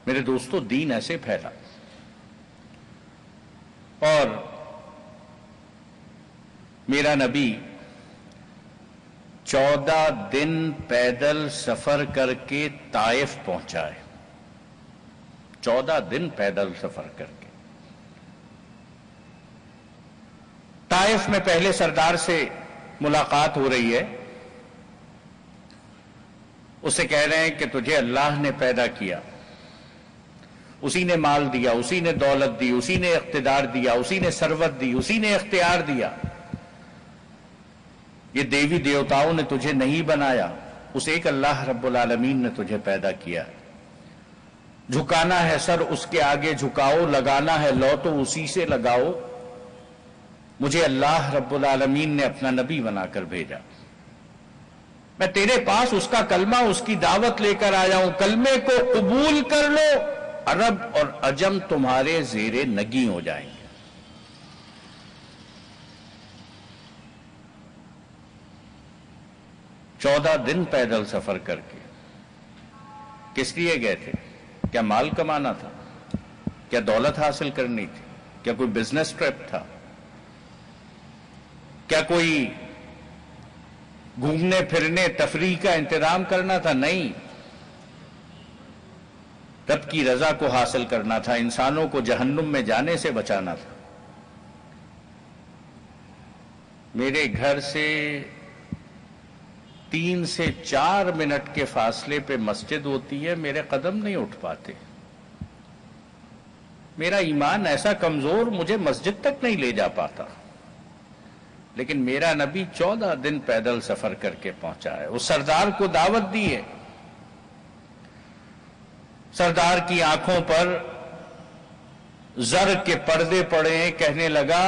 میرے دوستو، دین ایسے پھیلا اور میرا نبی 14 دن پیدل سفر کر کے طائف پہنچا ہے. 14 دن پیدل سفر کر کے طائف میں پہلے سردار سے ملاقات ہو رہی ہے. اسے کہہ رہے ہیں کہ تجھے اللہ نے پیدا کیا، اسی نے مال دیا، اسی نے دولت دی، اسی نے اقتدار دیا، اسی نے ثروت دی، اسی نے اختیار دیا. یہ دیوی دیوتاؤں نے تجھے نہیں بنایا، اس ایک اللہ رب العالمین نے تجھے پیدا کیا. جھکانا ہے سر اس کے آگے جھکاؤ، لگانا ہے لو تو اسی سے لگاؤ. مجھے اللہ رب العالمین نے اپنا نبی بنا کر بھیجا. میں تیرے پاس اس کا کلمہ، اس کی دعوت لے کر آیا ہوں. کلمے کو قبول کر لو، عرب اور عجم تمہارے زیر نگی ہو جائیں گے. چودہ دن پیدل سفر کر کے کس لیے گئے تھے؟ کیا مال کمانا تھا؟ کیا دولت حاصل کرنی تھی؟ کیا کوئی بزنس ٹرپ تھا؟ کیا کوئی گھومنے پھرنے تفریح کا انتظام کرنا تھا؟ نہیں، رب کی رضا کو حاصل کرنا تھا، انسانوں کو جہنم میں جانے سے بچانا تھا. میرے گھر سے 3 سے 4 منٹ کے فاصلے پہ مسجد ہوتی ہے، میرے قدم نہیں اٹھ پاتے. میرا ایمان ایسا کمزور، مجھے مسجد تک نہیں لے جا پاتا. لیکن میرا نبی 14 دن پیدل سفر کر کے پہنچا ہے. اس سردار کو دعوت دی ہے. سردار کی آنکھوں پر زر کے پردے پڑے ہیں. کہنے لگا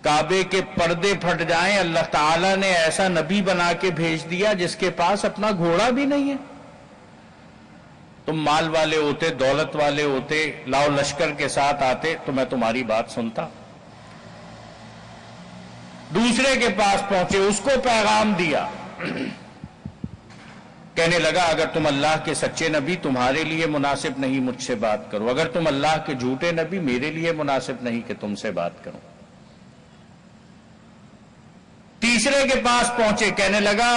کعبے کے پردے پھٹ جائیں، اللہ تعالیٰ نے ایسا نبی بنا کے بھیج دیا جس کے پاس اپنا گھوڑا بھی نہیں ہے. تم مال والے ہوتے، دولت والے ہوتے، لاؤ لشکر کے ساتھ آتے تو میں تمہاری بات سنتا. دوسرے کے پاس پہنچے، اس کو پیغام دیا. کہنے لگا اگر تم اللہ کے سچے نبی، تمہارے لیے مناسب نہیں مجھ سے بات کرو. اگر تم اللہ کے جھوٹے نبی، میرے لیے مناسب نہیں کہ تم سے بات کرو. تیسرے کے پاس پہنچے، کہنے لگا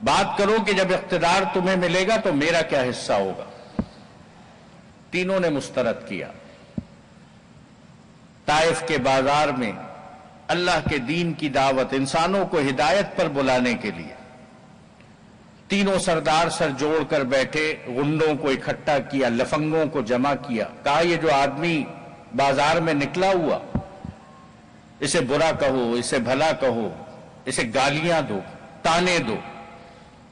بات کرو کہ جب اقتدار تمہیں ملے گا تو میرا کیا حصہ ہوگا. تینوں نے مسترد کیا. طائف کے بازار میں اللہ کے دین کی دعوت، انسانوں کو ہدایت پر بلانے کے لیے تینوں سردار سر جوڑ کر بیٹھے. غنڈوں کو اکٹھا کیا، لفنگوں کو جمع کیا. کہا یہ جو آدمی بازار میں نکلا ہوا، اسے برا کہو، اسے بھلا کہو، اسے گالیاں دو، تانے دو،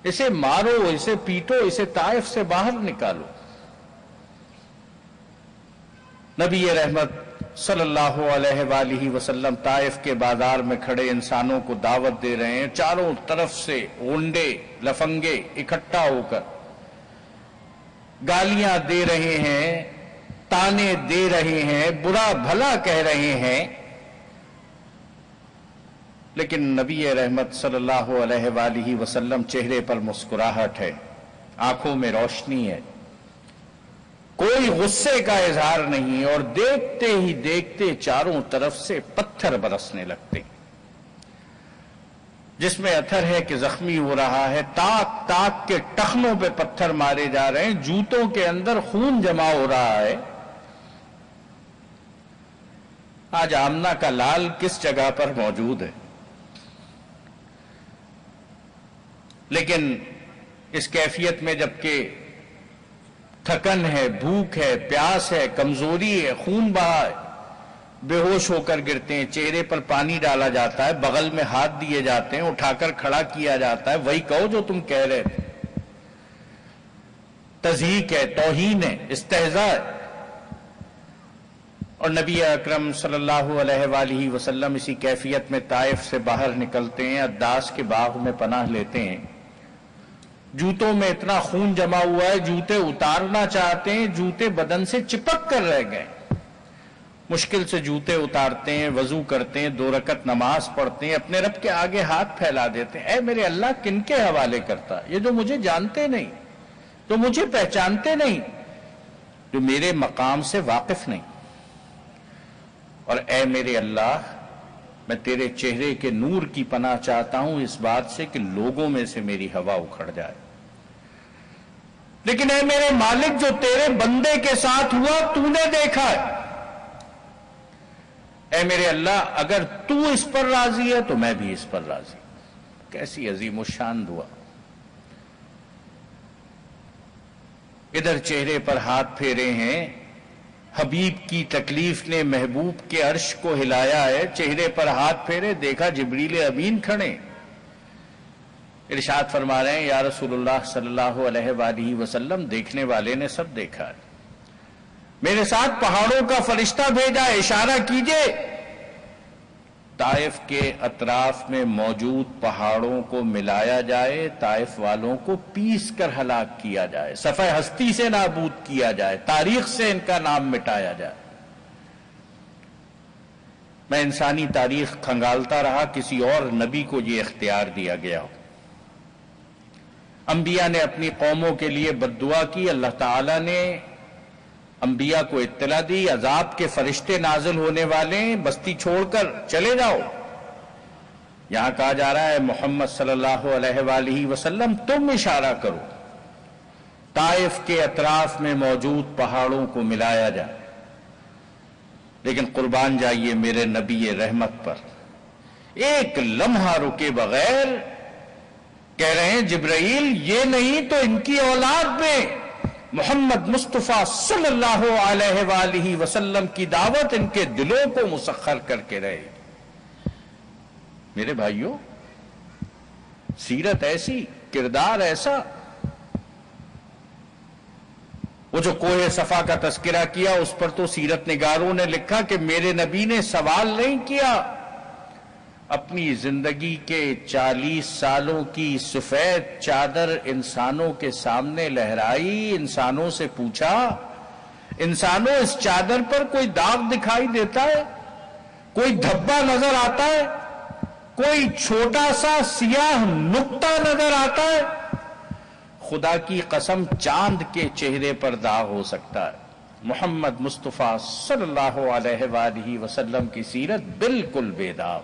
اسے مارو، اسے پیٹو، اسے طائف سے باہر نکالو. نبی رحمت صلی اللہ علیہ وآلہ وسلم طائف کے بازار میں کھڑے انسانوں کو دعوت دے رہے ہیں. چاروں طرف سے غنڈے لفنگے اکٹھا ہو کر گالیاں دے رہے ہیں، تانے دے رہے ہیں، برا بھلا کہہ رہے ہیں. لیکن نبی رحمت صلی اللہ علیہ وآلہ وسلم چہرے پر مسکراہٹ ہے، آنکھوں میں روشنی ہے، کوئی غصے کا اظہار نہیں. اور دیکھتے ہی دیکھتے چاروں طرف سے پتھر برسنے لگتے. جس میں اثر ہے کہ زخمی ہو رہا ہے، تاک تاک کے ٹخنوں پہ پتھر مارے جا رہے ہیں، جوتوں کے اندر خون جمع ہو رہا ہے. آج آمنہ کا لال کس جگہ پر موجود ہے؟ لیکن اس کیفیت میں جبکہ تھکن ہے، بھوک ہے، پیاس ہے، کمزوری ہے، خون بہا ہے، بے ہوش ہو کر گرتے ہیں، چہرے پر پانی ڈالا جاتا ہے، بغل میں ہاتھ دیے جاتے ہیں، اٹھا کر کھڑا کیا جاتا ہے. وہی کہو جو تم کہہ رہے تھے. تضحیک ہے، توہین ہے، استہزاء ہے. اور نبی اکرم صلی اللہ علیہ وآلہ وسلم اسی کیفیت میں طائف سے باہر نکلتے ہیں، عداس کے باغ میں پناہ لیتے ہیں. جوتوں میں اتنا خون جمع ہوا ہے، جوتے اتارنا چاہتے ہیں، جوتے بدن سے چپک کر رہ گئے. مشکل سے جوتے اتارتے ہیں، وضو کرتے ہیں، 2 رکعت نماز پڑھتے ہیں، اپنے رب کے آگے ہاتھ پھیلا دیتے ہیں. اے میرے اللہ، کن کے حوالے کرتا؟ یہ جو مجھے جانتے نہیں، تو مجھے پہچانتے نہیں، جو میرے مقام سے واقف نہیں۔ اور اے میرے اللہ، میں تیرے چہرے کے نور کی پناہ چاہتا ہوں اس بات سے کہ لوگوں میں سے میری ہوا اکھڑ جائے۔ لیکن اے میرے مالک، جو تیرے بندے کے ساتھ ہوا تو نے دیکھا ہے۔ اے میرے اللہ، اگر تو اس پر راضی ہے تو میں بھی اس پر راضی ہوں۔ کیسی عظیم الشان دعا۔ ادھر چہرے پر ہاتھ پھیرے ہیں، حبیب کی تکلیف نے محبوب کے عرش کو ہلایا ہے، چہرے پر ہاتھ پھیرے، دیکھا جبریل امین کھڑے، ارشاد فرما رہے ہیں یا رسول اللہ صلی اللہ علیہ وآلہ وسلم، دیکھنے والے نے سب دیکھا ہے، میرے ساتھ پہاڑوں کا فرشتہ بھیجا ہے، اشارہ کیجئے طائف کے اطراف میں موجود پہاڑوں کو ملایا جائے، طائف والوں کو پیس کر ہلاک کیا جائے، صفحہ ہستی سے نابود کیا جائے، تاریخ سے ان کا نام مٹایا جائے۔ میں انسانی تاریخ کھنگالتا رہا، کسی اور نبی کو یہ اختیار دیا گیا ہو۔ انبیاء نے اپنی قوموں کے لیے بد دعا کی، اللہ تعالیٰ نے انبیاء کو اطلاع دی، عذاب کے فرشتے نازل ہونے والے ہیں، بستی چھوڑ کر چلے جاؤ۔ یہاں کہا جا رہا ہے محمد صلی اللہ علیہ وآلہ وسلم تم اشارہ کرو، طائف کے اطراف میں موجود پہاڑوں کو ملایا جائے۔ لیکن قربان جائیے میرے نبی رحمت پر، ایک لمحہ رکے بغیر کہہ رہے ہیں جبرائیل یہ نہیں تو ان کی اولاد میں محمد مصطفیٰ صلی اللہ علیہ وآلہ وسلم کی دعوت ان کے دلوں کو مسخر کر کے رہے۔ میرے بھائیوں، سیرت ایسی، کردار ایسا۔ وہ جو کوہ صفا کا تذکرہ کیا اس پر تو سیرت نگاروں نے لکھا کہ میرے نبی نے سوال نہیں کیا، اپنی زندگی کے 40 سالوں کی سفید چادر انسانوں کے سامنے لہرائی، انسانوں سے پوچھا انسانوں اس چادر پر کوئی داغ دکھائی دیتا ہے، کوئی دھبا نظر آتا ہے، کوئی چھوٹا سا سیاہ نقطہ نظر آتا ہے؟ خدا کی قسم چاند کے چہرے پر داغ ہو سکتا ہے، محمد مصطفیٰ صلی اللہ علیہ وآلہ وسلم کی سیرت بالکل بے داغ۔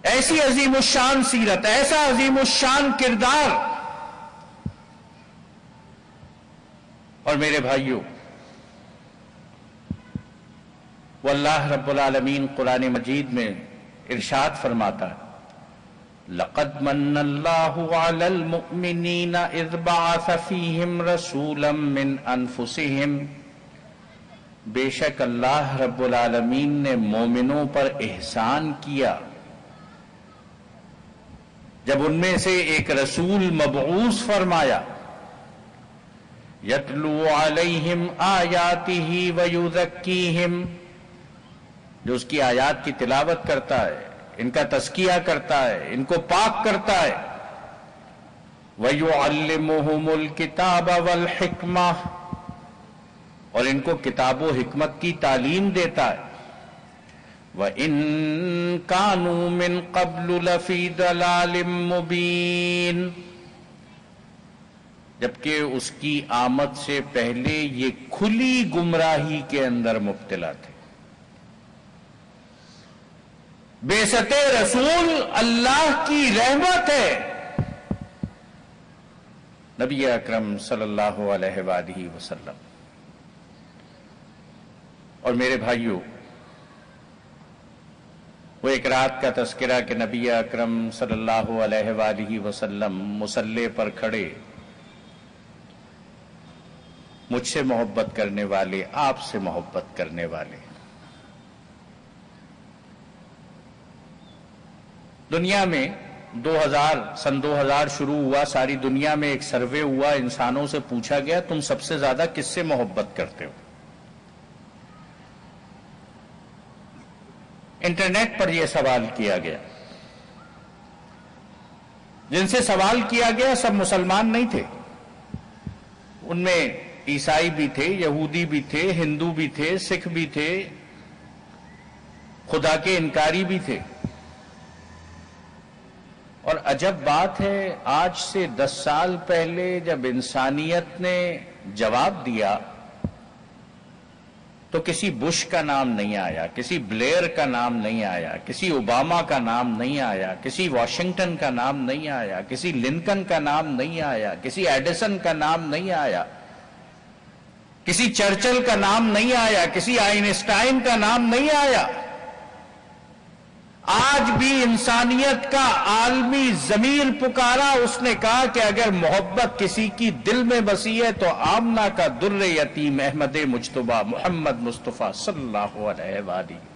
ایسی عظیم الشان سیرت، ایسا عظیم الشان کردار۔ اور میرے بھائیوں، واللہ رب العالمین قرآن مجید میں ارشاد فرماتا ہے لَقَدْ مَنَّ اللَّهُ عَلَى الْمُؤْمِنِينَ إِذْ بَعَثَ فِيهِمْ رَسُولًا مِّنْ أَنفُسِهِمْ، بے شک اللہ رب العالمین نے مومنوں پر احسان کیا جب ان میں سے ایک رسول مبعوث فرمایا، یتلو علیہم آیاتہ ویزکیہم، جو اس کی آیات کی تلاوت کرتا ہے، ان کا تزکیہ کرتا ہے، ان کو پاک کرتا ہے، ویعلمہم الکتاب والحکمہ، اور ان کو کتاب و حکمت کی تعلیم دیتا ہے، وَإِن كَانُوا مِن قَبْلُ لَفِي ضَلَالٍ مُّبِينٍ، جبکہ اس کی آمد سے پہلے یہ کھلی گمراہی کے اندر مبتلا تھے۔ بعثت رسول اللہ کی رحمت ہے، نبی اکرم صلی اللہ علیہ وآلہ وسلم۔ اور میرے بھائیوں، وہ ایک رات کا تذکرہ کہ نبی اکرم صلی اللہ علیہ وآلہ وسلم مصلی پر کھڑے، مجھ سے محبت کرنے والے، آپ سے محبت کرنے والے، دنیا میں سن 2000 شروع ہوا، ساری دنیا میں ایک سروے ہوا، انسانوں سے پوچھا گیا تم سب سے زیادہ کس سے محبت کرتے ہو؟ انٹرنیٹ پر یہ سوال کیا گیا، جن سے سوال کیا گیا سب مسلمان نہیں تھے، ان میں عیسائی بھی تھے، یہودی بھی تھے، ہندو بھی تھے، سکھ بھی تھے، خدا کے انکاری بھی تھے، اور عجب بات ہے، آج سے 10 سال پہلے جب انسانیت نے جواب دیا تو کسی بش کا نام نہیں آیا، کسی بلیئر کا نام نہیں آیا، کسی اوباما کا نام نہیں آیا، کسی واشنگٹن کا نام نہیں آیا، کسی لنکن کا نام نہیں آیا، کسی ایڈیسن کا نام نہیں آیا، کسی چرچل کا نام نہیں آیا، کسی آئنسٹائن کا نام نہیں آیا۔ آج بھی انسانیت کا عالمی ضمیر پکارا، اس نے کہا کہ اگر محبت کسی کی دل میں بسی ہے تو آمنہ کا در یتیم احمد مجتبیٰ محمد مصطفیٰ صلی اللہ علیہ وآلہ